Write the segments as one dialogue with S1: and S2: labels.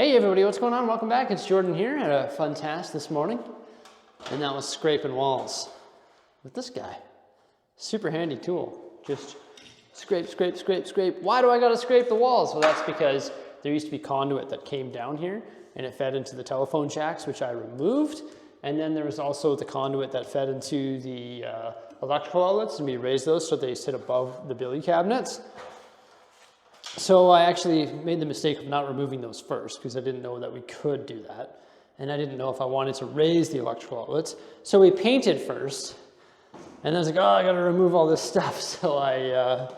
S1: Hey everybody, what's going on? Welcome back. It's Jordan here. Had a fun task this morning, and that was scraping walls with this guy. Super handy tool. Just scrape, scrape, scrape, scrape. Why do I gotta scrape the walls? Well, that's because there used to be conduit that came down here and it fed into the telephone jacks, which I removed. And then there was also the conduit that fed into the electrical outlets, and we raised those so they sit above the billy cabinets. So I actually made the mistake of not removing those first because I didn't know that we could do that. And I didn't know if I wanted to raise the electrical outlets. So we painted first. And then I was like, oh, I gotta remove all this stuff. So I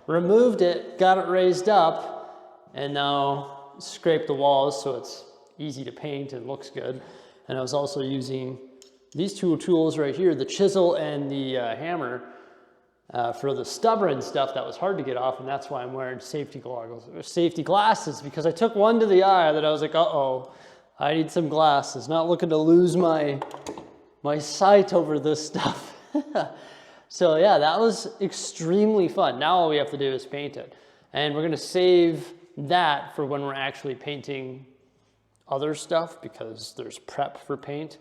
S1: removed it, got it raised up, and now scraped the walls so it's easy to paint and looks good. And I was also using these two tools right here, the chisel and the hammer, for the stubborn stuff that was hard to get off, and that's why I'm wearing safety goggles or safety glasses, because I took one to the eye that I was like, uh-oh, I need some glasses. Not looking to lose my sight over this stuff. So yeah, that was extremely fun. Now all we have to do is paint it. And we're gonna save that for when we're actually painting other stuff, because there's prep for paint.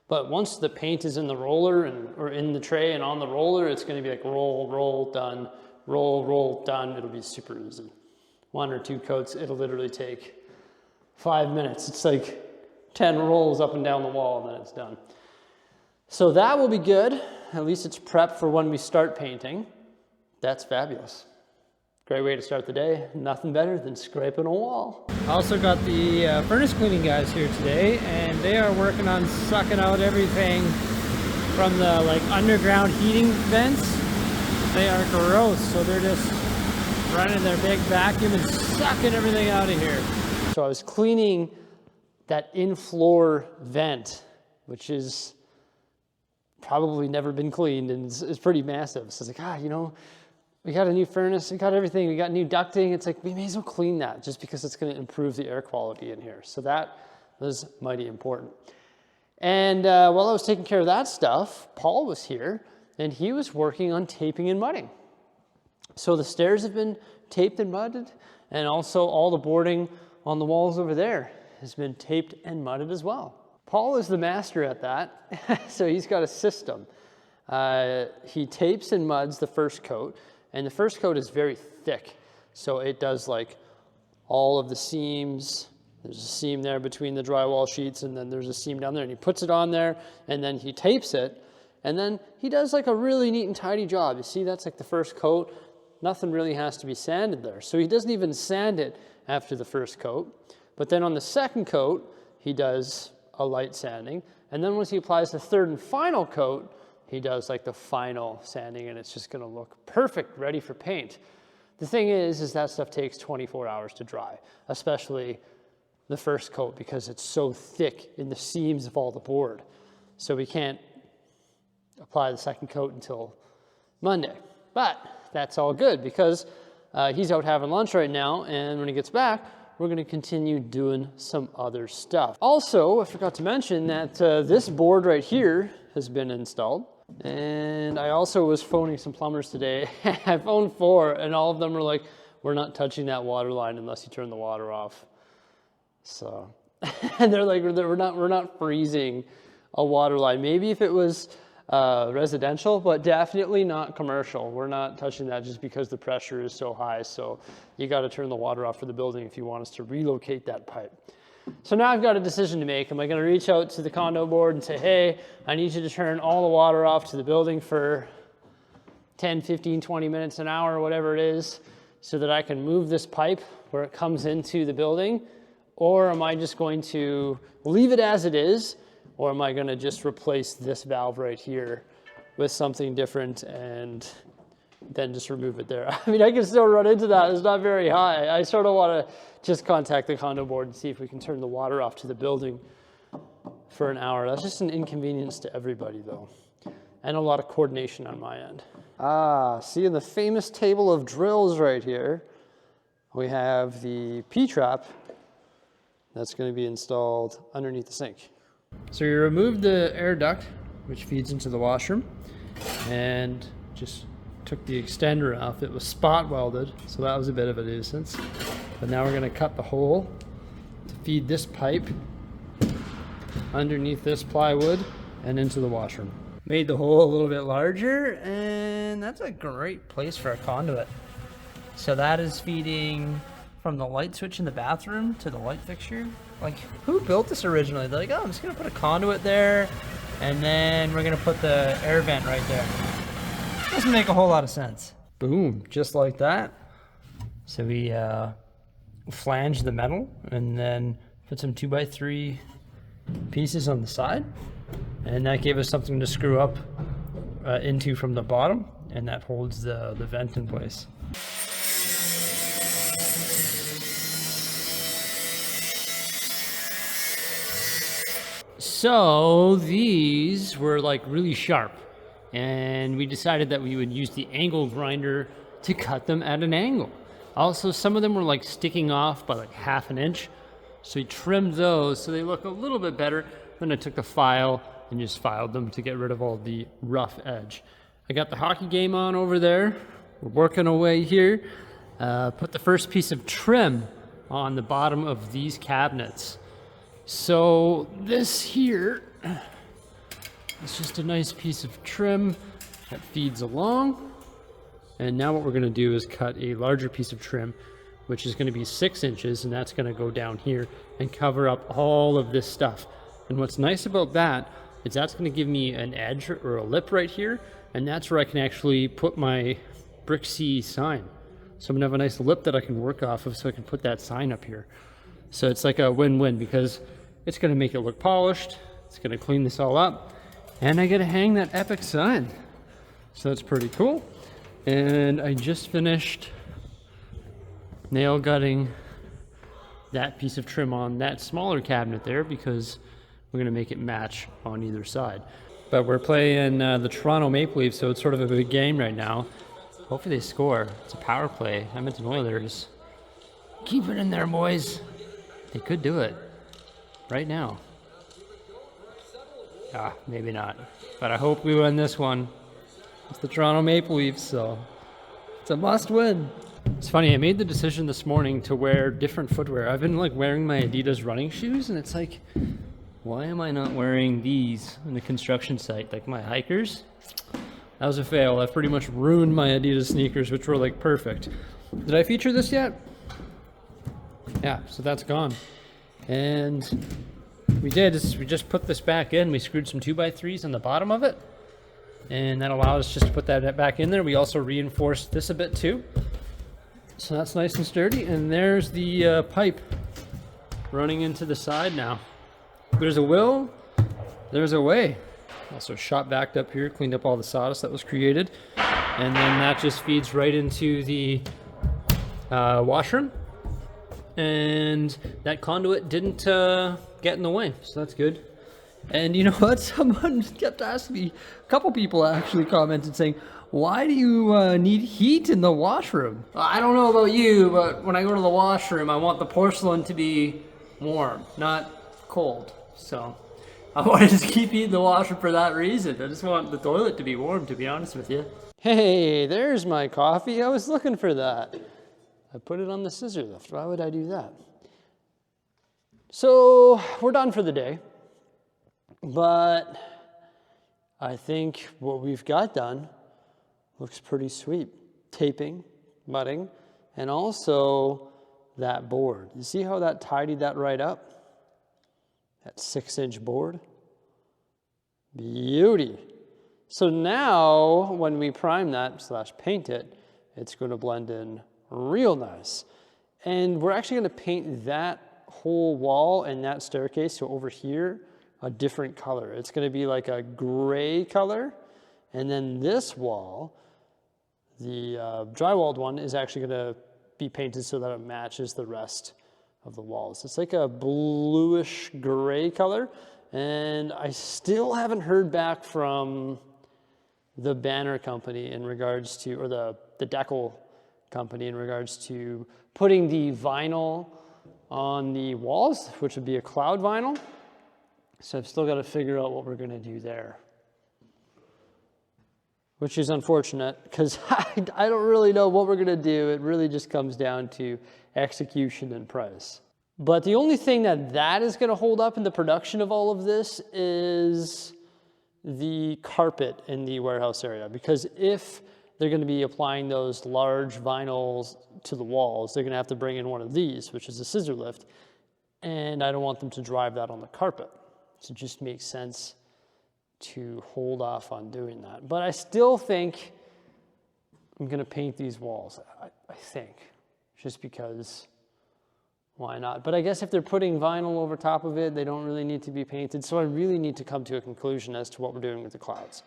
S1: But once the paint is in the roller or in the tray and on the roller, it's gonna be like roll, roll, done, roll, roll, done. It'll be super easy. 1 or 2 coats, it'll literally take 5 minutes. It's like 10 rolls up and down the wall and then it's done. So that will be good. At least it's prepped for when we start painting. That's fabulous. Great way to start the day. Nothing better than scraping a wall. I also got the furnace cleaning guys here today, and they are working on sucking out everything from the underground heating vents. They are gross, so they're just running their big vacuum and sucking everything out of here. So I was cleaning that in-floor vent, which is probably never been cleaned, and it's pretty massive. So I was like, you know, we got a new furnace, we got everything, we got new ducting. It's like, we may as well clean that just because it's gonna improve the air quality in here. So that was mighty important. And while I was taking care of that stuff, Paul was here and he was working on taping and mudding. So the stairs have been taped and mudded, and also all the boarding on the walls over there has been taped and mudded as well. Paul is the master at that, so he's got a system. He tapes and muds the first coat, and the first coat is very thick. So it does like all of the seams. There's a seam there between the drywall sheets, and then there's a seam down there, and he puts it on there, and then he tapes it, and then he does like a really neat and tidy job. You see, that's like the first coat. Nothing really has to be sanded there. So he doesn't even sand it after the first coat. But then on the second coat, he does a light sanding. And then once he applies the third and final coat, he does like the final sanding, and it's just gonna look perfect, ready for paint. The thing is that stuff takes 24 hours to dry, especially the first coat, because it's so thick in the seams of all the board. So we can't apply the second coat until Monday. But that's all good, because he's out having lunch right now, and when he gets back, we're gonna continue doing some other stuff. Also, I forgot to mention that this board right here has been installed. And I also was phoning some plumbers today. I phoned 4, and all of them were like, we're not touching that water line unless you turn the water off. So, and they're like, we're not freezing a water line. Maybe if it was residential, but definitely not commercial. We're not touching that just because the pressure is so high. So you got to turn the water off for the building if you want us to relocate that pipe. So now I've got a decision to make. Am I going to reach out to the condo board and say, hey, I need you to turn all the water off to the building for 10, 15, 20 minutes, an hour, whatever it is, so that I can move this pipe where it comes into the building? Or am I just going to leave it as it is? Or am I going to just replace this valve right here with something different and then just remove it there? I mean, I can still run into that. It's not very high. I sort of want to just contact the condo board and see if we can turn the water off to the building for an hour. That's just an inconvenience to everybody, though, and a lot of coordination on my end. Seeing the famous table of drills right here, we have the P-trap that's going to be installed underneath the sink. So you remove the air duct, which feeds into the washroom, and just took the extender off. It was spot welded, so that was a bit of a nuisance. But now we're going to cut the hole to feed this pipe underneath this plywood and into the washroom. Made the hole a little bit larger, and that's a great place for a conduit. So that is feeding from the light switch in the bathroom to the light fixture. Like, who built this originally? They're like, oh, I'm just gonna put a conduit there, and then we're gonna put the air vent right there. Doesn't make a whole lot of sense. Boom, just like that. So we flange the metal and then put some 2x3 pieces on the side, and that gave us something to screw up into from the bottom, and that holds the vent in place. So these were like really sharp, and we decided that we would use the angle grinder to cut them at an angle. Also, some of them were like sticking off by like 1/2 inch. So we trimmed those so they look a little bit better. Then I took the file and just filed them to get rid of all the rough edge. I got the hockey game on over there. We're working away here. Put the first piece of trim on the bottom of these cabinets. So this here is just a nice piece of trim that feeds along. And now what we're gonna do is cut a larger piece of trim, which is gonna be 6 inches, and that's gonna go down here and cover up all of this stuff. And what's nice about that is that's gonna give me an edge or a lip right here, and that's where I can actually put my Bricksie sign. So I'm gonna have a nice lip that I can work off of so I can put that sign up here. So it's like a win-win because it's gonna make it look polished, it's gonna clean this all up, and I get to hang that epic sign. So that's pretty cool. And I just finished nail gutting that piece of trim on that smaller cabinet there because we're gonna make it match on either side. But we're playing the Toronto Maple Leafs, so it's sort of a big game right now. Hopefully they score. It's a power play. Edmonton Oilers. Keep it in there, boys. They could do it right now. Ah, maybe not. But I hope we win this one. It's the Toronto Maple Leafs, so it's a must win. It's funny, I made the decision this morning to wear different footwear. I've been like wearing my Adidas running shoes, and it's like, why am I not wearing these in the construction site? Like my hikers? That was a fail. I've pretty much ruined my Adidas sneakers, which were like perfect. Did I feature this yet? Yeah, so that's gone. And we just put this back in. We screwed some 2x3s on the bottom of it, and that allowed us just to put that back in there. We also reinforced this a bit too. So that's nice and sturdy. And there's the pipe running into the side now. There's a will, there's a way. Also shot backed up here, cleaned up all the sawdust that was created. And then that just feeds right into the washroom. And that conduit didn't get in the way, so that's good. And you know what? Someone kept asking me, a couple people actually commented saying, why do you need heat in the washroom? I don't know about you, but when I go to the washroom, I want the porcelain to be warm, not cold. So I want to just keep heating the washroom for that reason. I just want the toilet to be warm, to be honest with you. Hey, there's my coffee. I was looking for that. I put it on the scissor lift. Why would I do that? So we're done for the day, but I think what we've got done looks pretty sweet. Taping, mudding, and also that board. You see how that tidied that right up? That 6-inch board. Beauty. So now when we prime that / paint it, it's going to blend in real nice. And we're actually going to paint that whole wall and that staircase, so over here, a different color. It's going to be like a gray color. And then this wall, the drywalled one, is actually going to be painted so that it matches the rest of the walls. It's like a bluish gray color. And I still haven't heard back from the banner company in regards to, or the decal company in regards to putting the vinyl on the walls, which would be a cloud vinyl. So I've still got to figure out what we're going to do there, which is unfortunate because I don't really know what we're going to do. It really just comes down to execution and price. But the only thing that is gonna hold up in the production of all of this is the carpet in the warehouse area. Because if they're gonna be applying those large vinyls to the walls, they're gonna have to bring in one of these, which is a scissor lift. And I don't want them to drive that on the carpet. So it just makes sense to hold off on doing that. But I still think I'm gonna paint these walls, I think, just because why not? But I guess if they're putting vinyl over top of it, they don't really need to be painted. So I really need to come to a conclusion as to what we're doing with the clouds.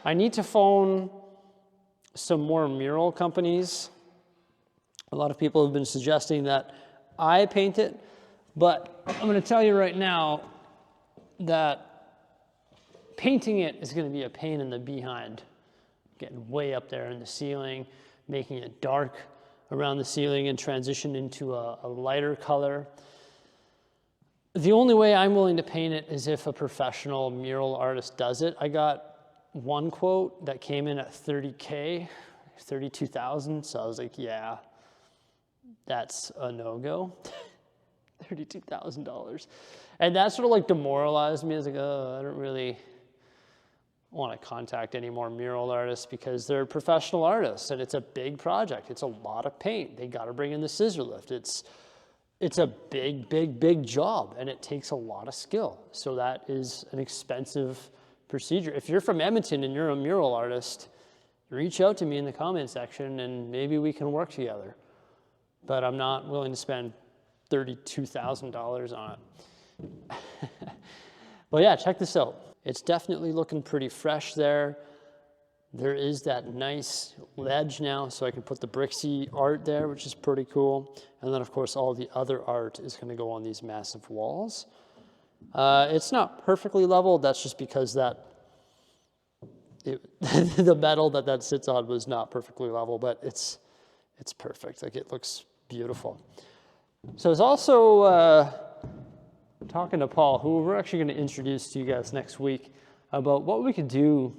S1: I need to phone some more mural companies. A lot of people have been suggesting that I paint it, but I'm gonna tell you right now that painting it is gonna be a pain in the behind. Getting way up there in the ceiling, making it dark around the ceiling and transition into a lighter color. The only way I'm willing to paint it is if a professional mural artist does it. I got one quote that came in at $30K, $32,000. So I was like, yeah, that's a no-go. $32,000. And that sort of like demoralized me. I was like, oh, I don't really want to contact any more mural artists because they're professional artists and it's a big project. It's a lot of paint. They got to bring in the scissor lift. It's a big job and it takes a lot of skill. So that is an expensive procedure. If you're from Edmonton and you're a mural artist, reach out to me in the comment section and maybe we can work together. But I'm not willing to spend $32,000 on it. But yeah, check this out. It's definitely looking pretty fresh there. There is that nice ledge now, so I can put the Bricksie art there, which is pretty cool. And then of course, all the other art is gonna go on these massive walls. It's not perfectly level. That's just because the metal that sits on was not perfectly level, but it's perfect. Like it looks beautiful. So it's also talking to Paul, who we're actually going to introduce to you guys next week, about what we could do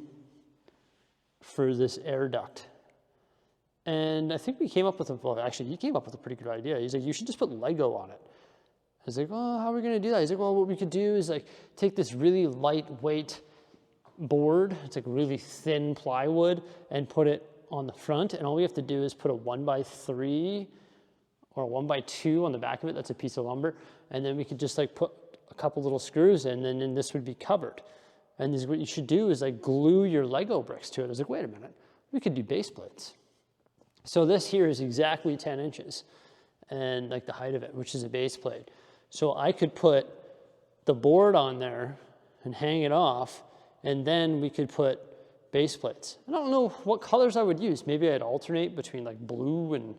S1: for this air duct. And I think we came up with well, actually, he came up with a pretty good idea. He's like, you should just put Lego on it. I was like, well, how are we going to do that? He's like, well, what we could do is like take this really lightweight board, it's like really thin plywood, and put it on the front. And all we have to do is put a 1x3 or a 1x2 on the back of it. That's a piece of lumber. And then we could just like put a couple little screws in, and then this would be covered. And this is what you should do is like glue your Lego bricks to it. I was like, wait a minute, we could do base plates. So this here is exactly 10 inches and like the height of it, which is a base plate. So I could put the board on there and hang it off, and then we could put base plates. I don't know what colors I would use. Maybe I'd alternate between like blue and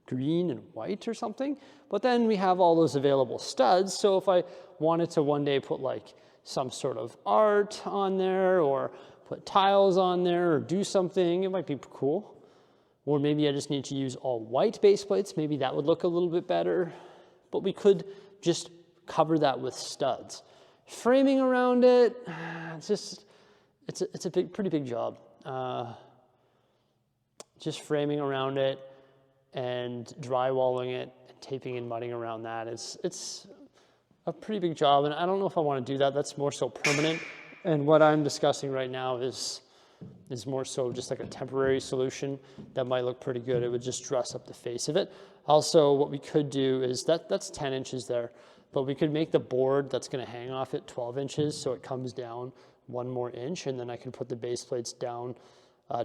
S1: green and white or something, but then we have all those available studs. So if I wanted to one day put like some sort of art on there or put tiles on there or do something, it might be cool. Or maybe I just need to use all white base plates. Maybe that would look a little bit better, but we could just cover that with studs. Framing around it, it's a pretty big job. Just framing around it and drywalling it and taping and mudding around that. It's a pretty big job, and I don't know if I want to do that. That's more so permanent. And what I'm discussing right now is more so just like a temporary solution that might look pretty good. It would just dress up the face of it. Also, what we could do is that's 10 inches there, but we could make the board that's going to hang off it 12 inches, so it comes down 1 more inch, and then I can put the base plates down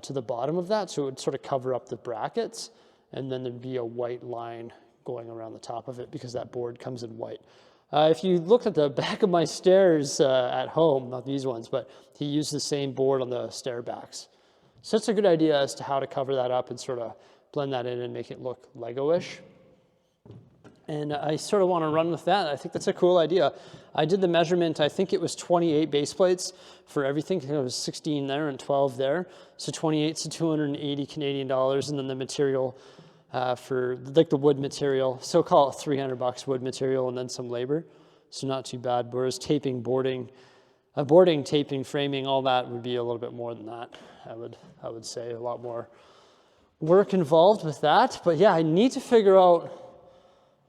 S1: to the bottom of that, so it would sort of cover up the brackets, and then there'd be a white line going around the top of it because that board comes in white. If you looked at the back of my stairs at home, not these ones, but he used the same board on the stair backs. So it's a good idea as to how to cover that up and sort of blend that in and make it look Lego-ish. And I sort of want to run with that. I think that's a cool idea. I did the measurement, I think it was 28 base plates for everything. I think it was 16 there and 12 there. So 28 to 280 Canadian dollars, and then the material for like the wood material. So call it $300 wood material and then some labor. So not too bad. Whereas taping, boarding, taping, framing, all that would be a little bit more than that. I would say a lot more work involved with that. But yeah, I need to figure out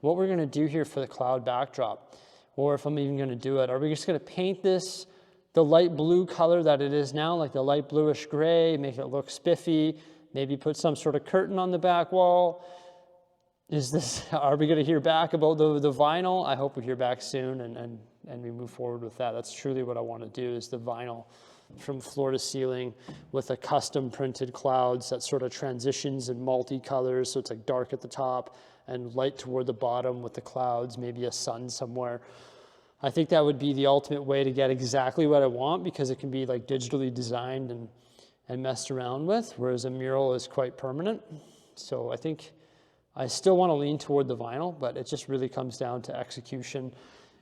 S1: what we're gonna do here for the cloud backdrop, or if I'm even gonna do it. Are we just gonna paint this the light blue color that it is now, like the light bluish gray, make it look spiffy, maybe put some sort of curtain on the back wall? Are we gonna hear back about the vinyl? I hope we hear back soon and we move forward with that. That's truly what I wanna do, is the vinyl from floor to ceiling with a custom printed clouds that sort of transitions in multicolors. So it's like dark at the top and light toward the bottom with the clouds, maybe a sun somewhere. I think that would be the ultimate way to get exactly what I want, because it can be like digitally designed and messed around with, whereas a mural is quite permanent. So I think I still want to lean toward the vinyl, but it just really comes down to execution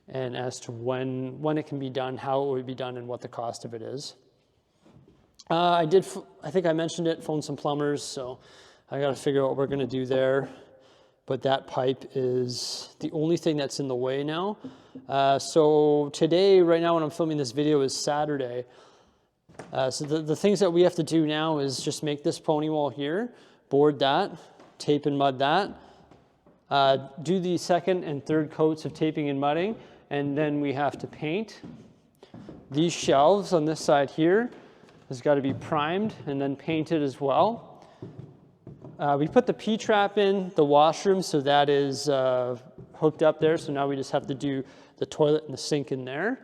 S1: and as to when it can be done, how it would be done, and what the cost of it is. I think I mentioned it, phoned some plumbers, so I got to figure out what we're going to do there. But that pipe is the only thing that's in the way now. So today, right now when I'm filming this video, is Saturday. So the things that we have to do now is just make this pony wall here, board that, tape and mud that, do the second and third coats of taping and mudding, and then we have to paint. These shelves on this side here has got to be primed and then painted as well. We put the P-trap in the washroom, so that is hooked up there. So now we just have to do the toilet and the sink in there,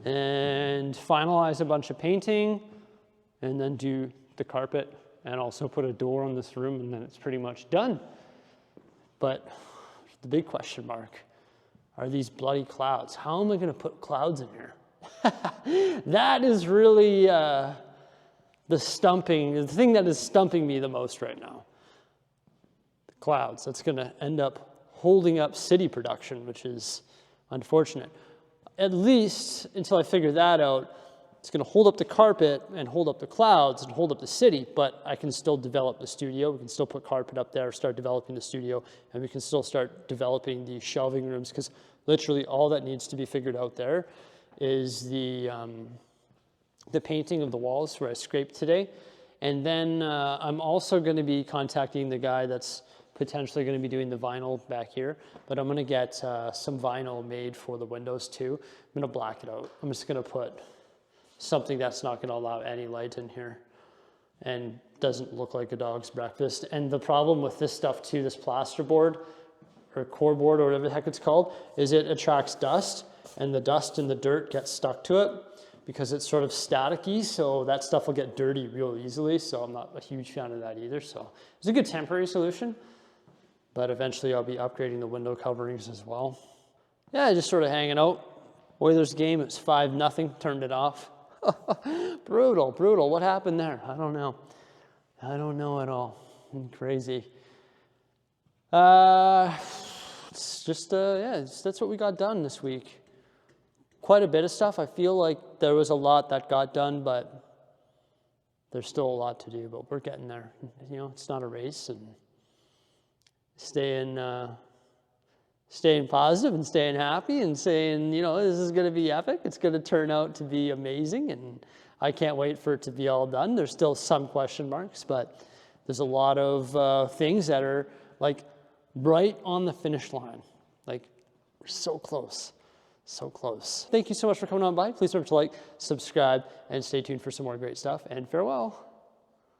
S1: and finalize a bunch of painting, and then do the carpet, and also put a door on this room, and then it's pretty much done. But the big question mark are these bloody clouds. How am I going to put clouds in here? That is really the thing that is stumping me the most right now. The clouds. That's going to end up holding up city production, which is unfortunate. At least until I figure that out, it's going to hold up the carpet and hold up the clouds and hold up the city, but I can still develop the studio. We can still put carpet up there, start developing the studio, and we can still start developing the shelving rooms, because literally all that needs to be figured out there is the painting of the walls where I scraped today. And then I'm also going to be contacting the guy that's potentially going to be doing the vinyl back here, but I'm going to get some vinyl made for the windows too. I'm going to black it out. I'm just going to put something that's not going to allow any light in here and doesn't look like a dog's breakfast. And the problem with this stuff too, this plasterboard or core board or whatever the heck it's called, is it attracts dust, and the dust and the dirt gets stuck to it because it's sort of staticky, so that stuff will get dirty real easily. So I'm not a huge fan of that either. So it's a good temporary solution, but eventually I'll be upgrading the window coverings as well. Yeah, just sort of hanging out. Oilers game, it's 5-0, turned it off. Brutal, brutal. What happened there? I don't know. I don't know at all. Crazy. It's just, that's what we got done this week. Quite a bit of stuff. I feel like there was a lot that got done, but there's still a lot to do, but we're getting there. You know, it's not a race, and staying positive and staying happy and saying, you know, this is going to be epic. It's going to turn out to be amazing, and I can't wait for it to be all done. There's still some question marks, but there's a lot of things that are like right on the finish line. Like, we're so close. So close. Thank you so much for coming on by. Please remember to like, subscribe, and stay tuned for some more great stuff. And farewell.